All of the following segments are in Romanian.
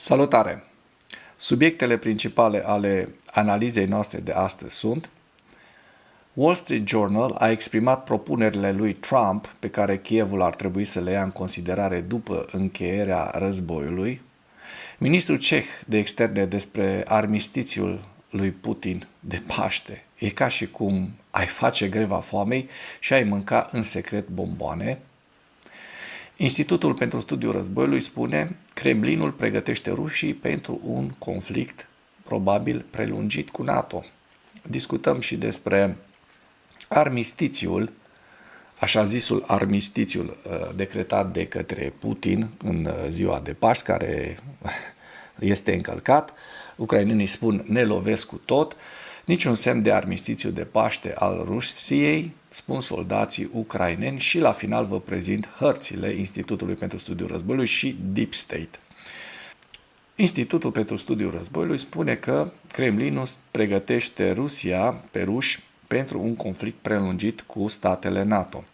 Salutare! Subiectele principale ale analizei noastre de astăzi sunt: Wall Street Journal a exprimat propunerile lui Trump pe care Kievul ar trebui să le ia în considerare după încheierea războiului, ministrul ceh de externe despre armistițiul lui Putin de Paște. E ca și cum ai face greva foamei și ai mânca în secret bomboane. Institutul pentru Studiul Războiului spune: Kremlinul pregătește rușii pentru un conflict probabil prelungit cu NATO. Discutăm și despre armistițiul, așa zisul armistițiul decretat de către Putin în ziua de Paști, care este încălcat. Ucrainenii spun: ne lovesc cu tot. Niciun semn de armistițiu de Paște al Rusiei, spun soldații ucraineni, și la final vă prezint hărțile Institutului pentru Studiul Războiului și Deep State. Institutul pentru Studiul Războiului spune că Kremlinul pregătește Rusia pe ruși pentru un conflict prelungit cu statele NATO.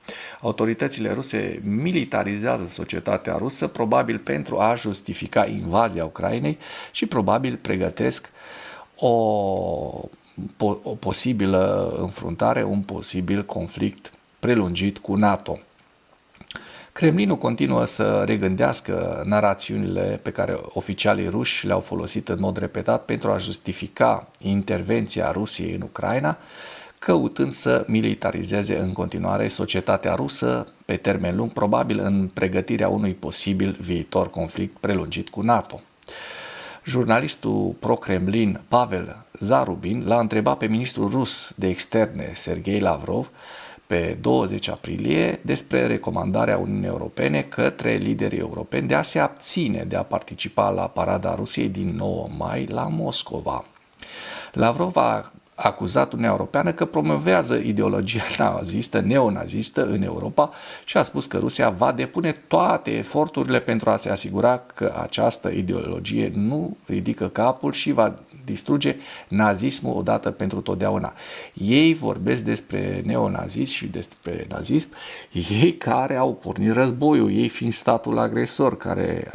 Autoritățile ruse militarizează societatea rusă, probabil pentru a justifica invazia Ucrainei și probabil pregătesc o posibilă înfruntare, un posibil conflict prelungit cu NATO. Kremlinul continuă să regândească narațiunile pe care oficialii ruși le-au folosit în mod repetat pentru a justifica intervenția Rusiei în Ucraina, căutând să militarizeze în continuare societatea rusă pe termen lung, probabil în pregătirea unui posibil viitor conflict prelungit cu NATO. Jurnalistul pro-Kremlin Pavel Zarubin l-a întrebat pe ministrul rus de externe Sergei Lavrov pe 20 aprilie despre recomandarea Uniunii Europene către liderii europeni de a se abține de a participa la parada Rusiei din 9 mai la Moscova. Lavrov a acuzat Uniunea Europeană că promovează ideologia nazistă, neonazistă în Europa și a spus că Rusia va depune toate eforturile pentru a se asigura că această ideologie nu ridică capul și va distruge nazismul odată pentru totdeauna. Ei vorbesc despre neonazism și despre nazism, ei care au pornit războiul, ei fiind statul agresor care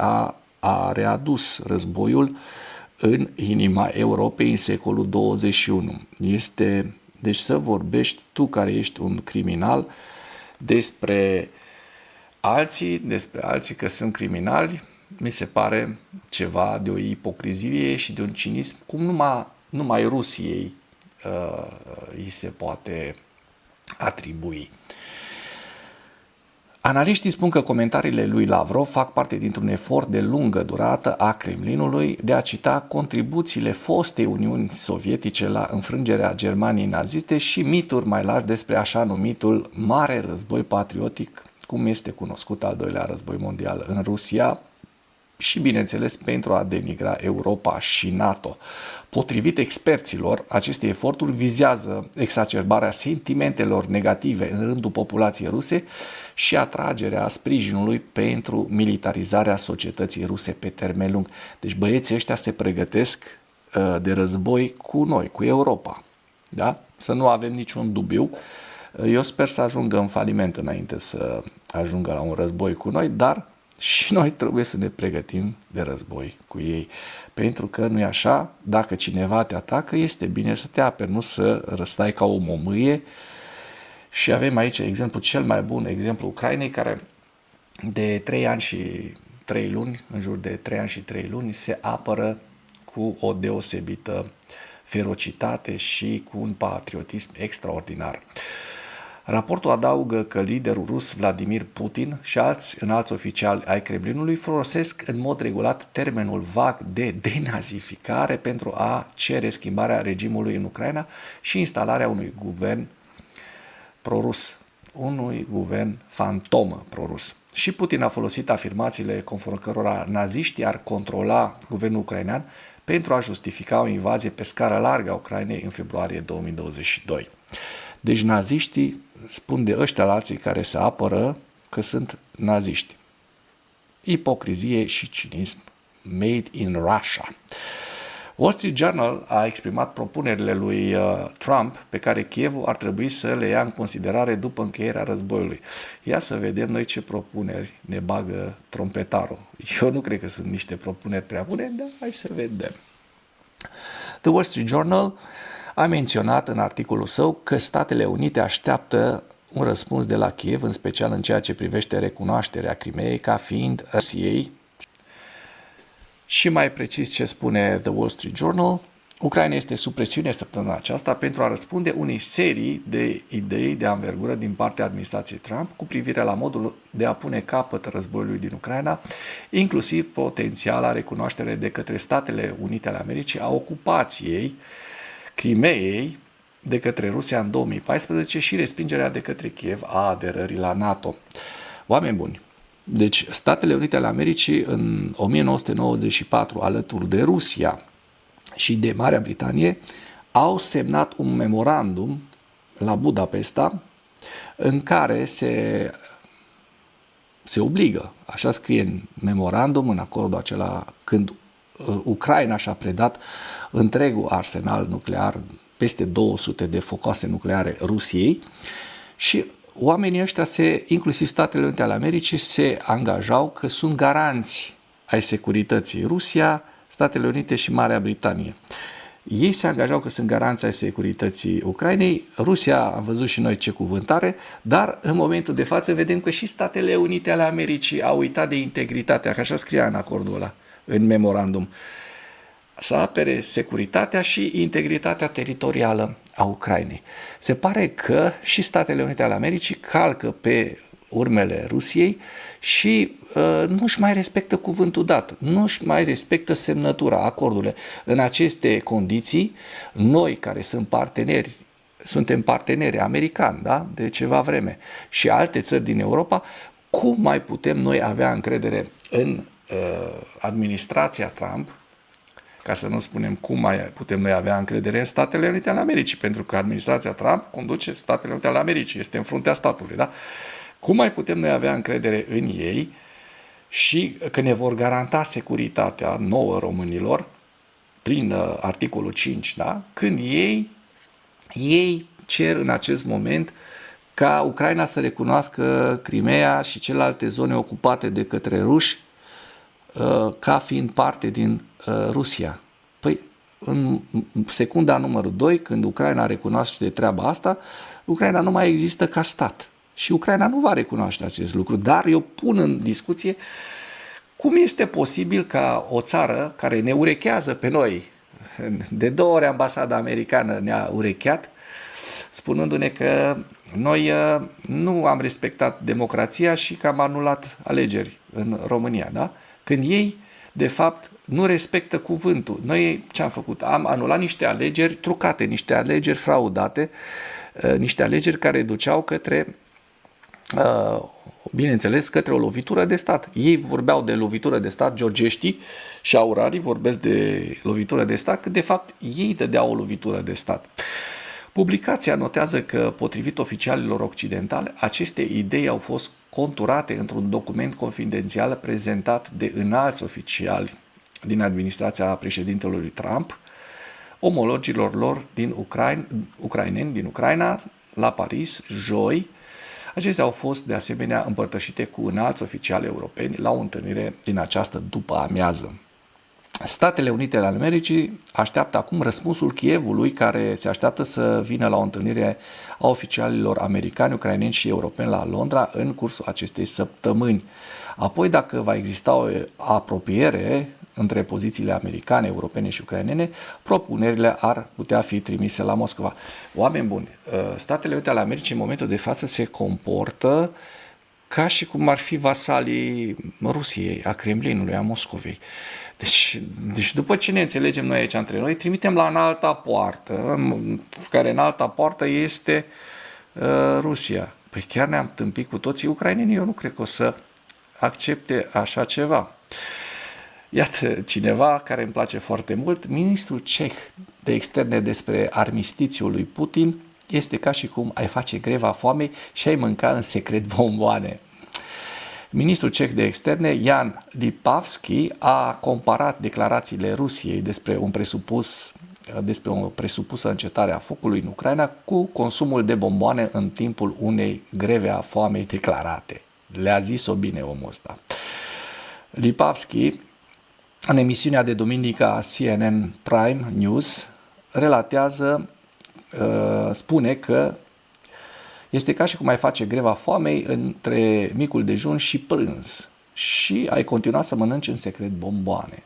a readus războiul în inima Europei în secolul 21. Deci să vorbești tu, care ești un criminal, despre alții că sunt criminali, mi se pare ceva de o ipocrizie și de un cinism cum numai Rusiei îi se poate atribui. Analiștii spun că comentariile lui Lavrov fac parte dintr-un efort de lungă durată a Kremlinului de a cita contribuțiile fostei Uniuni Sovietice la înfrângerea Germaniei naziste și mituri mai largi despre așa numitul Mare Război Patriotic, cum este cunoscut al doilea război mondial în Rusia, și, bineînțeles, pentru a denigra Europa și NATO. Potrivit experților, aceste eforturi vizează exacerbarea sentimentelor negative în rândul populației ruse și atragerea sprijinului pentru militarizarea societății ruse pe termen lung. Deci băieții ăștia se pregătesc de război cu noi, cu Europa. Da? Să nu avem niciun dubiu. Eu sper să ajungă în faliment înainte să ajungă la un război cu noi, dar și noi trebuie să ne pregătim de război cu ei. Pentru că nu e așa, dacă cineva te atacă, este bine să te aperi, nu să răstai ca o momâie. Și avem aici exemplu cel mai bun, exemplu Ucrainei, care de 3 ani și 3 luni, în jur de 3 ani și 3 luni, se apără cu o deosebită ferocitate și cu un patriotism extraordinar. Raportul adaugă că liderul rus Vladimir Putin și alți înalți oficiali ai Kremlinului folosesc în mod regulat termenul vag de denazificare pentru a cere schimbarea regimului în Ucraina și instalarea unui guvern prorus, unui guvern fantomă prorus. Și Putin a folosit afirmațiile conform cărora naziștii ar controla guvernul ucrainean pentru a justifica o invazie pe scară largă a Ucrainei în februarie 2022. Deci naziștii spun de ăștia la alții care se apără că sunt naziști. Ipocrizie și cinism made in Russia. Wall Street Journal a exprimat propunerile lui Trump pe care Kievul ar trebui să le ia în considerare după încheierea războiului. Ia să vedem noi ce propuneri ne bagă trompetarul. Eu nu cred că sunt niște propuneri prea bune, dar hai să vedem. The Wall Street Journal a menționat în articolul său că Statele Unite așteaptă un răspuns de la Kiev, în special în ceea ce privește recunoașterea Crimeei ca fiind Rusiei. Și mai precis ce spune The Wall Street Journal, Ucraina este sub presiune săptămâna aceasta pentru a răspunde unei serii de idei de anvergură din partea administrației Trump cu privire la modul de a pune capăt războiului din Ucraina, inclusiv potențiala recunoaștere de către Statele Unite ale Americii a ocupației Crimeei de către Rusia în 2014 și respingerea de către Kiev a aderării la NATO. Oameni buni, deci Statele Unite ale Americii în 1994, alături de Rusia și de Marea Britanie, au semnat un memorandum la Budapesta în care se obligă, așa scrie în memorandum, în acordul acela, când Ucraina și-a predat întregul arsenal nuclear, peste 200 de focoase nucleare Rusiei, și oamenii ăștia, inclusiv Statele Unite ale Americii, se angajau că sunt garanți ai securității. Rusia, Statele Unite și Marea Britanie. Ei se angajau că sunt garanți ai securității Ucrainei. Rusia, am văzut și noi ce cuvântare, dar în momentul de față vedem că și Statele Unite ale Americii au uitat de integritatea, că așa scria în acordul ăla, în memorandum, să apere securitatea și integritatea teritorială a Ucrainei. Se pare că și Statele Unite ale Americii calcă pe urmele Rusiei și nu-și mai respectă cuvântul dat, nu-și mai respectă semnătura, acordurile. În aceste condiții, noi care suntem parteneri americani, da? De ceva vreme, și alte țări din Europa, cum mai putem noi avea încredere în administrația Trump, ca să nu spunem cum mai putem noi avea încredere în Statele Unite ale Americii, pentru că administrația Trump conduce Statele Unite ale Americii, este în fruntea statului, da? Cum mai putem noi avea încredere în ei și că ne vor garanta securitatea nouă românilor prin articolul 5, da? Când ei cer în acest moment ca Ucraina să recunoască Crimeea și celelalte zone ocupate de către ruși ca fiind parte din Rusia. Păi, în secunda numărul 2, când Ucraina recunoaște treaba asta, Ucraina nu mai există ca stat. Și Ucraina nu va recunoaște acest lucru, dar eu pun în discuție cum este posibil ca o țară care ne urechează pe noi, de 2 ori ambasada americană ne-a urecheat, spunându-ne că noi nu am respectat democrația și că am anulat alegeri în România, da? Când ei, de fapt, nu respectă cuvântul. Noi ce am făcut? Am anulat niște alegeri trucate, niște alegeri fraudate, niște alegeri care duceau către, bineînțeles, către o lovitură de stat. Ei vorbeau de lovitură de stat, georgeștii și aurarii vorbesc de lovitură de stat, că de fapt ei dădeau o lovitură de stat. Publicația notează că, potrivit oficialilor occidentale, aceste idei au fost conturate într-un document confidențial prezentat de înalți oficiali din administrația președintelui Trump, omologilor lor ucraineni din Ucraina, la Paris, joi. Acestea au fost de asemenea împărtășite cu înalți oficiali europeni la o întâlnire din această după amiază. Statele Unite ale Americii așteaptă acum răspunsul Kievului, care se așteaptă să vină la o întâlnire a oficialilor americani, ucraineni și europeni la Londra în cursul acestei săptămâni. Apoi, dacă va exista o apropiere între pozițiile americane, europene și ucrainene, propunerile ar putea fi trimise la Moscova. Oameni buni, Statele Unite ale Americii în momentul de față se comportă ca și cum ar fi vasalii Rusiei, a Kremlinului, a Moscovei. Deci după ce ne înțelegem noi aici între noi, trimitem la înalta poartă, care înalta poartă este Rusia. Păi chiar ne-am tâmpit cu toții ucrainenii, eu nu cred că o să accepte așa ceva. Iată, cineva care îmi place foarte mult, ministrul ceh de externe despre armistițiul lui Putin, este ca și cum ai face greva foamei și ai mânca în secret bomboane. Ministrul ceh de externe, Jan Lipavsky, a comparat declarațiile Rusiei despre o presupusă încetare a focului în Ucraina cu consumul de bomboane în timpul unei greve a foamei declarate. Le-a zis-o bine omul ăsta. Lipavsky, în emisiunea de duminică a CNN Prime News, spune că este ca și cum ai face greva foamei între micul dejun și prânz și ai continua să mănânci în secret bomboane.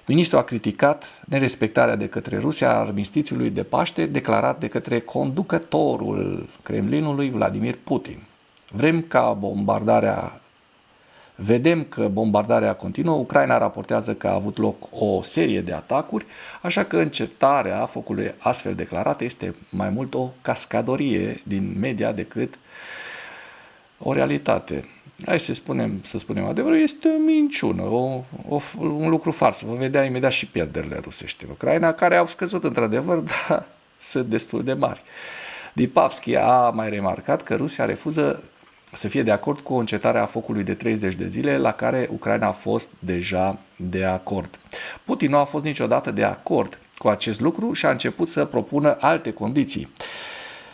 Ministrul a criticat nerespectarea de către Rusia a armistițiului de Paște declarat de către conducătorul Kremlinului, Vladimir Putin. Vedem că bombardarea continuă, Ucraina raportează că a avut loc o serie de atacuri, așa că încetarea focului astfel declarată este mai mult o cascadorie din media decât o realitate. Hai să spunem adevărul, este o minciună, un lucru fals. Vă vedea imediat și pierderile rusești în Ucraina, care au scăzut într-adevăr, dar sunt destul de mari. Lipavsky a mai remarcat că Rusia refuză să fie de acord cu încetarea focului de 30 de zile, la care Ucraina a fost deja de acord. Putin nu a fost niciodată de acord cu acest lucru și a început să propună alte condiții.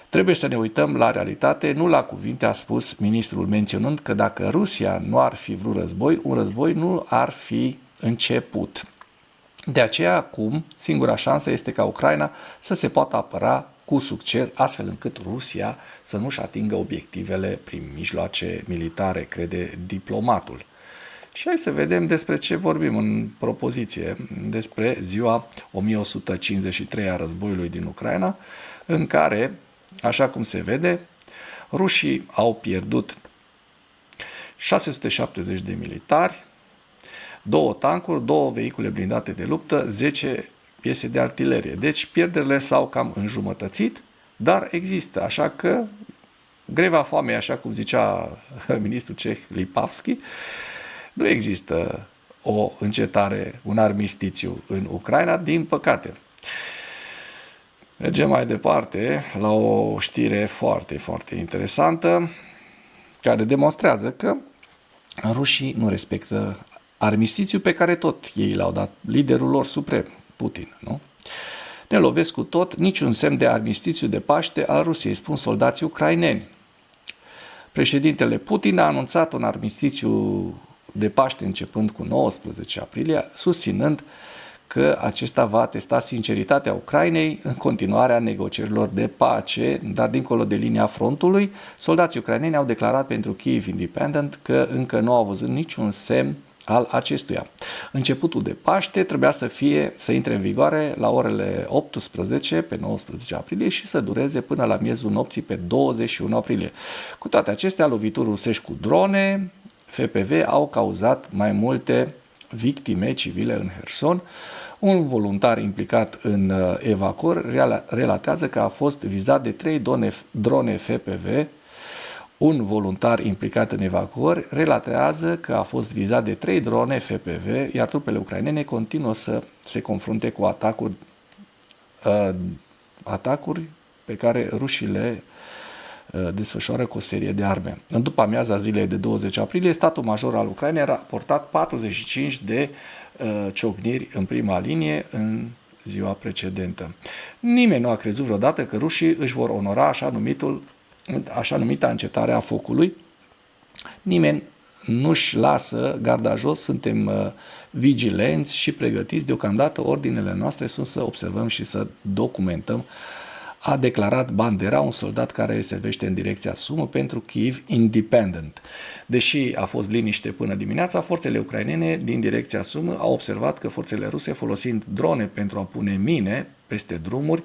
Trebuie să ne uităm la realitate, nu la cuvinte, a spus ministrul, menționând că dacă Rusia nu ar fi vrut război, un război nu ar fi început. De aceea, acum, singura șansă este ca Ucraina să se poată apăra cu succes, astfel încât Rusia să nu-și atingă obiectivele prin mijloace militare, crede diplomatul. Și hai să vedem despre ce vorbim în propoziție, despre ziua 1153 a războiului din Ucraina, în care, așa cum se vede, rușii au pierdut 670 de militari, 2 tancuri, 2 vehicule blindate de luptă, 10 piese de artilerie. Deci pierderile s-au cam înjumătățit, dar există. Așa că greva foamei, așa cum zicea ministrul ceh Lipavsky, nu există o încetare, un armistițiu în Ucraina, din păcate. Mergem mai departe la o știre foarte, foarte interesantă, care demonstrează că rușii nu respectă armistițiul pe care tot ei l-au dat liderul lor suprem, Putin, nu? Ne lovesc cu tot, niciun semn de armistițiu de Paște al Rusiei, spun soldații ucraineni. Președintele Putin a anunțat un armistițiu de Paște începând cu 19 aprilie, susținând că acesta va testa sinceritatea Ucrainei în continuarea negocierilor de pace, dar dincolo de linia frontului, soldații ucraineni au declarat pentru Kyiv Independent că încă nu au văzut niciun semn al acestuia. Începutul de Paște trebuia să intre în vigoare la orele 18 pe 19 aprilie și să dureze până la miezul nopții pe 21 aprilie. Cu toate acestea, lovituri rusești cu drone, FPV, au cauzat mai multe victime civile în Herson. Un voluntar implicat în evacuări relatează că a fost vizat de 3 drone FPV. Un voluntar implicat în evacuări relatează că a fost vizat de 3 drone FPV, iar trupele ucrainene continuă să se confrunte cu atacuri pe care rușii le desfășoară cu o serie de arme. În după amiaza zilei de 20 aprilie, statul major al Ucrainei a raportat 45 de ciocniri în prima linie în ziua precedentă. Nimeni nu a crezut vreodată că rușii își vor onora așa numita încetare a focului. Nimeni nu-și lasă garda jos, suntem vigilenți și pregătiți. Deocamdată ordinele noastre sunt să observăm și să documentăm, a declarat Bandera, un soldat care servește în direcția Sumă pentru Kyiv Independent. Deși a fost liniște până dimineața, forțele ucrainene din direcția Sumă au observat că forțele ruse, folosind drone pentru a pune mine peste drumuri,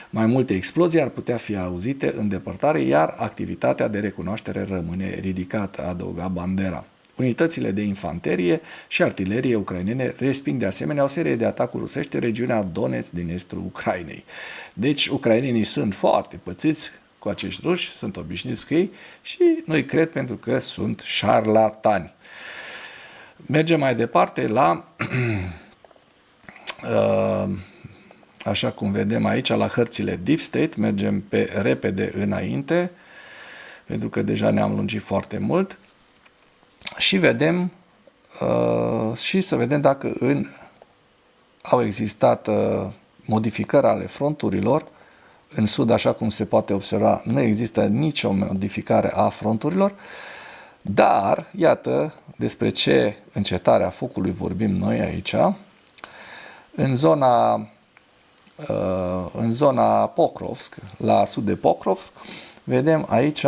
mai multe explozii ar putea fi auzite în depărtare, iar activitatea de recunoaștere rămâne ridicată, a adăugat Bandera. Unitățile de infanterie și artilerie ucrainene resping de asemenea o serie de atacuri rusești în regiunea Donetsk din estul Ucrainei. Deci ucrainenii sunt foarte pățiți cu acești ruși, sunt obișnuiți cu ei și nu-i cred pentru că sunt șarlatani. Mergem mai departe la, așa cum vedem aici, la hărțile Deep State, mergem repede înainte, pentru că deja ne-am lungit foarte mult. și vedem și să vedem dacă au existat modificări ale fronturilor. În sud, așa cum se poate observa, nu există nicio modificare a fronturilor, dar, iată, despre ce încetare a focului vorbim noi aici. În zona Pokrovsk, la sud de Pokrovsk, vedem aici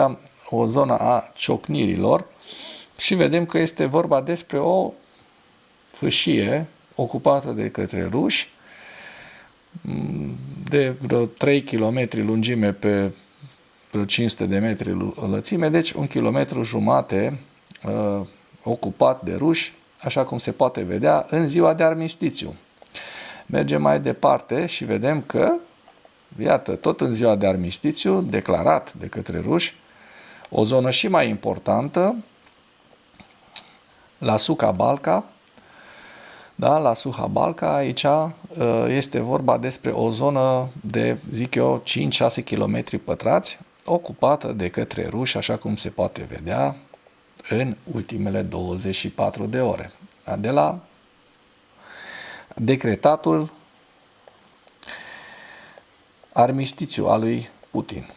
o zonă a ciocnirilor și vedem că este vorba despre o fâșie ocupată de către ruși, de vreo 3 km lungime pe vreo 500 de metri lățime, deci 1,5 km ocupat de ruși, așa cum se poate vedea în ziua de armistițiu. Mergem mai departe și vedem că, iată, tot în ziua de armistițiu, declarat de către ruși, o zonă și mai importantă, la Sucha Balca. Da, la Sucha Balca, aici este vorba despre o zonă de, zic eu, 5-6 km pătrați, ocupată de către ruși, așa cum se poate vedea în ultimele 24 de ore. De la decretatul armistițiu al lui Putin.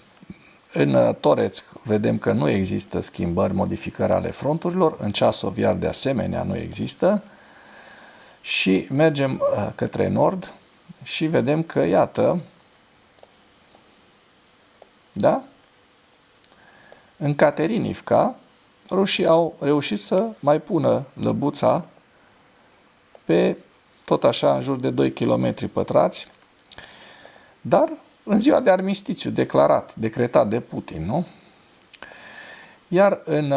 În Toretsk vedem că nu există schimbări, modificări ale fronturilor, în Ceasov iar de asemenea nu există și mergem către nord și vedem că, iată, da? În Katerinivka, rușii au reușit să mai pună lăbuța pe tot așa în jur de 2 km pătrați, dar în ziua de armistițiu decretat de Putin, nu? Iar în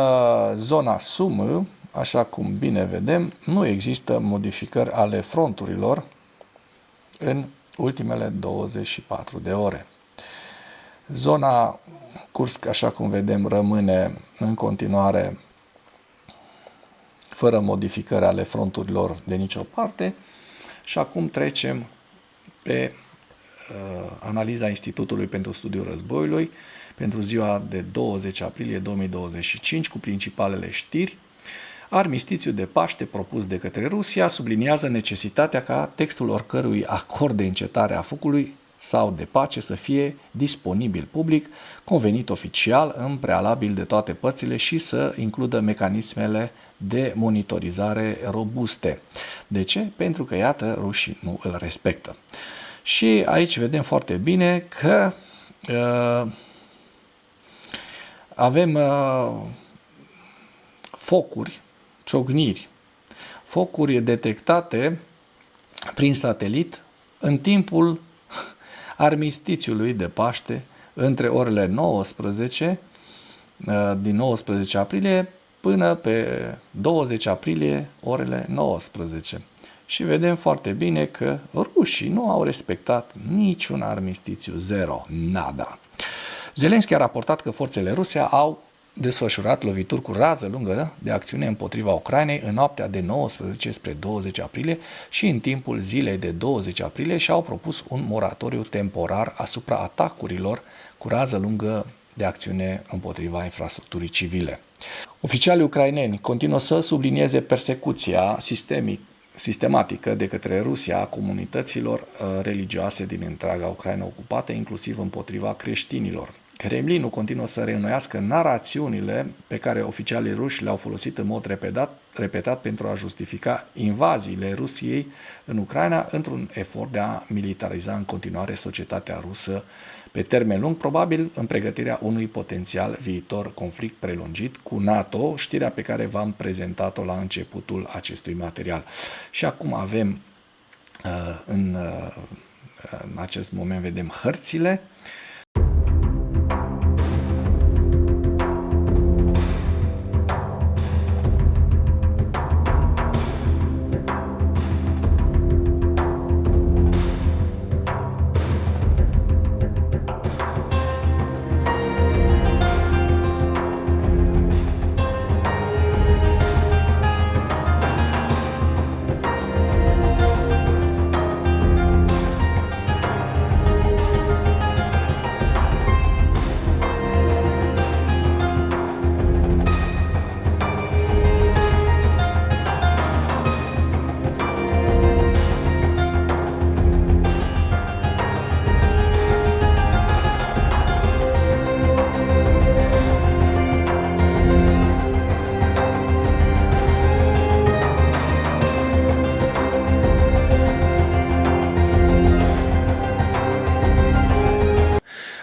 zona Sumă, așa cum bine vedem, nu există modificări ale fronturilor în ultimele 24 de ore. Zona Kursk, așa cum vedem, rămâne în continuare fără modificări ale fronturilor de nicio parte. Și acum trecem pe analiza Institutului pentru Studiul Războiului pentru ziua de 20 aprilie 2025 cu principalele știri. Armistițiul de Paște propus de către Rusia subliniază necesitatea ca textul oricărui acord de încetare a focului sau de pace să fie disponibil public, convenit oficial, în prealabil de toate părțile și să includă mecanismele de monitorizare robuste. De ce? Pentru că, iată, rușii nu îl respectă. Și aici vedem foarte bine că avem focuri, ciocniri, focuri detectate prin satelit în timpul armistițiului de Paște între orele 19 din 19 aprilie până pe 20 aprilie orele 19. Și vedem foarte bine că rușii nu au respectat niciun armistițiu, zero, nada. Zelenski a raportat că forțele ruse au desfășurat lovituri cu rază lungă de acțiune împotriva Ucrainei în noaptea de 19 spre 20 aprilie și în timpul zilei de 20 aprilie și-au propus un moratoriu temporar asupra atacurilor cu rază lungă de acțiune împotriva infrastructurii civile. Oficialii ucraineni continuă să sublinieze persecuția sistematică de către Rusia a comunităților religioase din întreaga Ucraina ocupată, inclusiv împotriva creștinilor. Kremlinul continuă să reînnoiască narațiunile pe care oficialii ruși le-au folosit în mod repetat pentru a justifica invaziile Rusiei în Ucraina într-un efort de a militariza în continuare societatea rusă pe termen lung, probabil în pregătirea unui potențial viitor conflict prelungit cu NATO, știrea pe care v-am prezentat-o la începutul acestui material. Și acum avem, în acest moment vedem hărțile.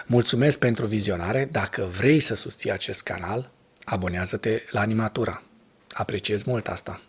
Mulțumesc pentru vizionare. Dacă vrei să susții acest canal, abonează-te la Animatura. Apreciez mult asta.